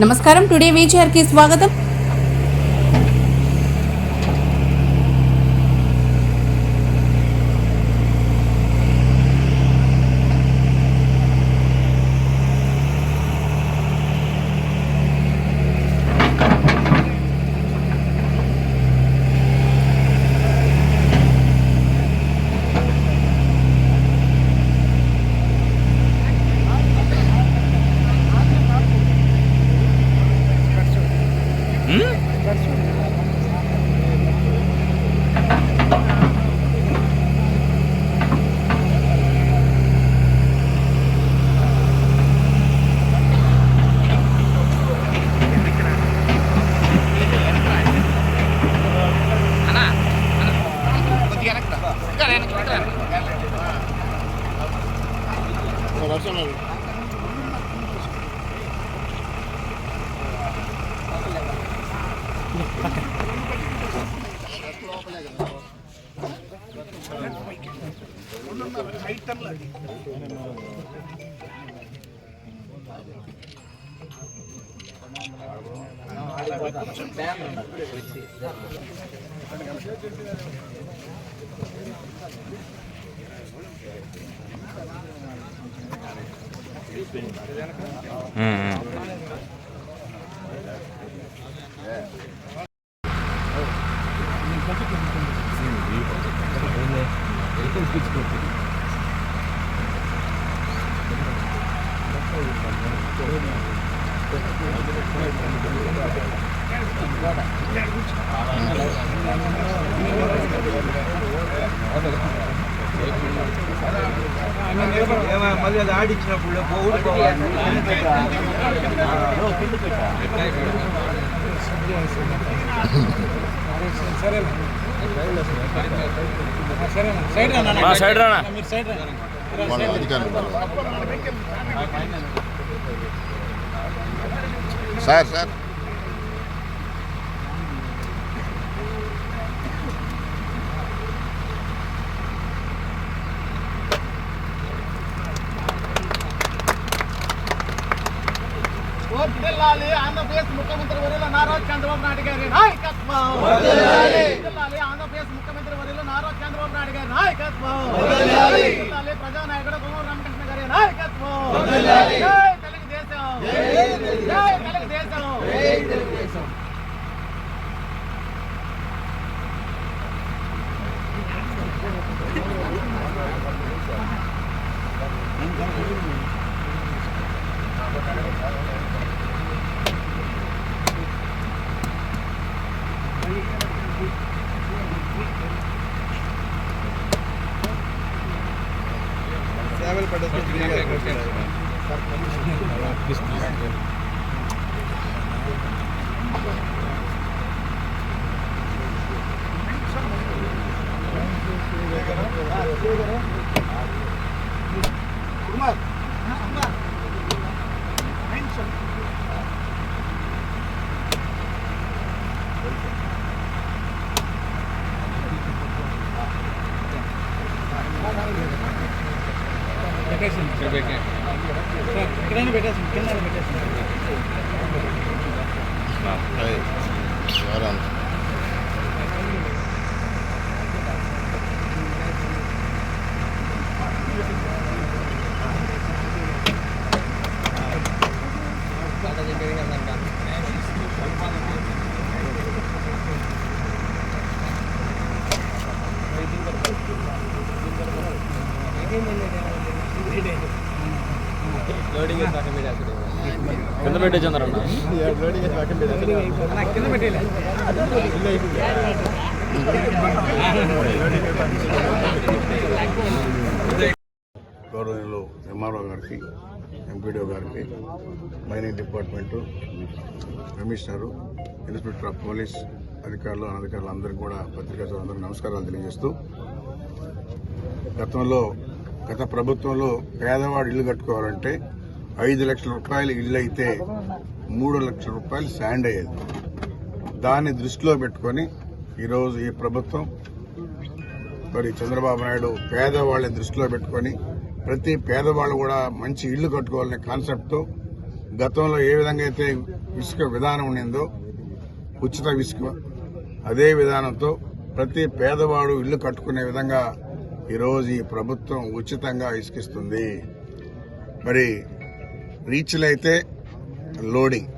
నమస్కారం, today feature కి స్వాగతం. మళ్ళీ అది ఆడిచ్చినప్పుడు సార్ సార్ ఆంధ్రప్రదేశ్ ముఖ్యమంత్రి వర్యులు నారా చంద్రబాబు నాయుడు గారి నాయకత్వం. ఆంధ్రప్రదేశ్ ముఖ్యమంత్రి వర్యులు నారా చంద్రబాబు నాయుడు గారి నాయకత్వం. ప్రజానాయకుడు గుమ్మడి రామకృష్ణ గారి నాయకత్వం. జై తెలుగుదేశం, జై తెలుగుదేశం. కింద పెట్టే చంద్రన్న గౌరవనీయులు ఎంఆర్ఓ గారికి, ఎంపీడీఓ గారికి, mining department commissioner, inspector of police అధికారులు, అనధికారులు అందరికీ కూడా పత్రికా సోదరులందరికీ నమస్కారాలు తెలియజేస్తూ, గత ప్రభుత్వంలో పేదవాడు ఇల్లు కట్టుకోవాలంటే 5 లక్షల రూపాయలు ఇల్లు అయితే 3 లక్షల రూపాయలు శాండ్ అయ్యేది. దాన్ని దృష్టిలో పెట్టుకొని ఈరోజు ఈ ప్రభుత్వం మరి చంద్రబాబు నాయుడు పేదవాళ్ళని దృష్టిలో పెట్టుకొని ప్రతి పేదవాళ్ళు కూడా మంచి ఇల్లు కట్టుకోవాలనే కాన్సెప్ట్తో గతంలో ఏ విధంగా అయితే ఇసుక విధానం ఉండిందో ఉచిత ఇసుక అదే విధానంతో ప్రతి పేదవాడు ఇల్లు కట్టుకునే విధంగా ఈరోజు ఈ ప్రభుత్వం ఉచితంగా ఇసుకిస్తుంది. మరి రీచ్లు అయితే లోడింగ్,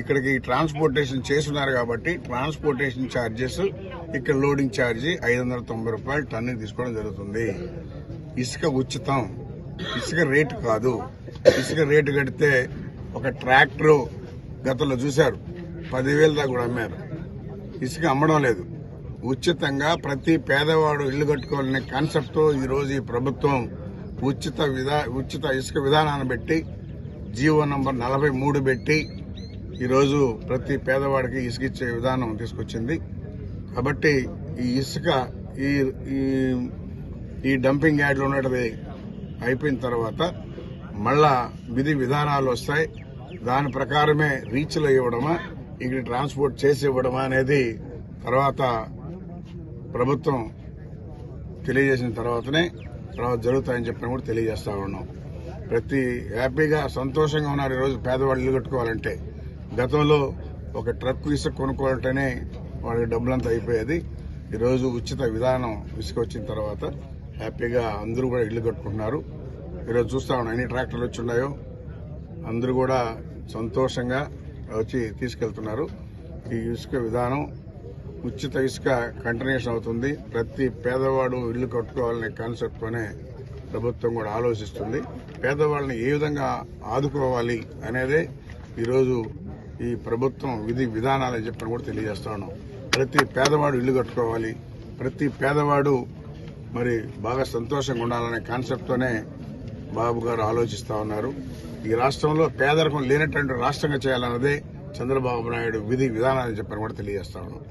ఇక్కడికి ట్రాన్స్పోర్టేషన్ చేస్తున్నారు కాబట్టి ట్రాన్స్పోర్టేషన్ ఛార్జెస్, ఇక్కడ లోడింగ్ ఛార్జీ 590 రూపాయలు టన్ను తీసుకోవడం జరుగుతుంది. ఇసుక ఉచితం, ఇసుక రేటు కాదు. ఇసుక రేటు కడితే ఒక ట్రాక్టర్ గతంలో చూశారు 10,000 దాకా కూడా అమ్మారు. ఇసుక అమ్మడం లేదు. ఉచితంగా ప్రతి పేదవాడు ఇల్లు కట్టుకోవాలనే కాన్సెప్ట్ తో ఈరోజు ఈ ప్రభుత్వం ఉచిత ఇసుక విధానాన్ని పెట్టి జీవో నంబర్ 43 పెట్టి ఈరోజు ప్రతి పేదవాడికి ఇసుక ఇచ్చే విధానం తీసుకొచ్చింది. కాబట్టి ఈ ఇసుక ఈ డంపింగ్ యార్డ్లో ఉన్నది అయిపోయిన తర్వాత మళ్ళా విధి విధానాలు వస్తాయి. దాని ప్రకారమే రీచ్లో ఇవ్వడమా, ఇక్కడ ట్రాన్స్పోర్ట్ చేసి ఇవ్వడమా అనేది తర్వాత ప్రభుత్వం తెలియజేసిన తర్వాత జరుగుతాయని చెప్పిన కూడా తెలియజేస్తా ఉన్నాం. ప్రతి హ్యాపీగా సంతోషంగా ఉన్నారు ఈరోజు పేదవాళ్ళు ఇల్లు కట్టుకోవాలంటే. గతంలో ఒక ట్రక్ ఇసుక కొనుక్కోవాలంటేనే వాళ్ళకి డబ్బులంతా అయిపోయేది. ఈరోజు ఉచిత విధానం ఇసుక వచ్చిన తర్వాత హ్యాపీగా అందరూ కూడా ఇల్లు కట్టుకుంటున్నారు. ఈరోజు చూస్తా ఉన్నాం ఎన్ని ట్రాక్టర్లు వచ్చి ఉన్నాయో, అందరూ కూడా సంతోషంగా వచ్చి తీసుకెళ్తున్నారు. ఈ ఇసుక విధానం ఉచిత ఇసుక కంటిన్యూషన్ అవుతుంది. ప్రతి పేదవాడు ఇల్లు కట్టుకోవాలనే కాన్సెప్ట్తోనే ప్రభుత్వం కూడా ఆలోచిస్తుంది. పేదవాళ్ళని ఏ విధంగా ఆదుకోవాలి అనేదే ఈరోజు ఈ ప్రభుత్వం విధి విధానాలని చెప్పని కూడా తెలియజేస్తా ఉన్నాం. ప్రతి పేదవాడు ఇల్లు కట్టుకోవాలి, ప్రతి పేదవాడు మరి బాగా సంతోషంగా ఉండాలనే కాన్సెప్ట్తోనే బాబు గారు ఆలోచిస్తా ఉన్నారు. ఈ రాష్ట్రంలో పేదరికం లేనటువంటి రాష్ట్రంగా చేయాలన్నదే చంద్రబాబు నాయుడు విధి విధానాలని చెప్పని కూడా తెలియజేస్తా ఉన్నాం.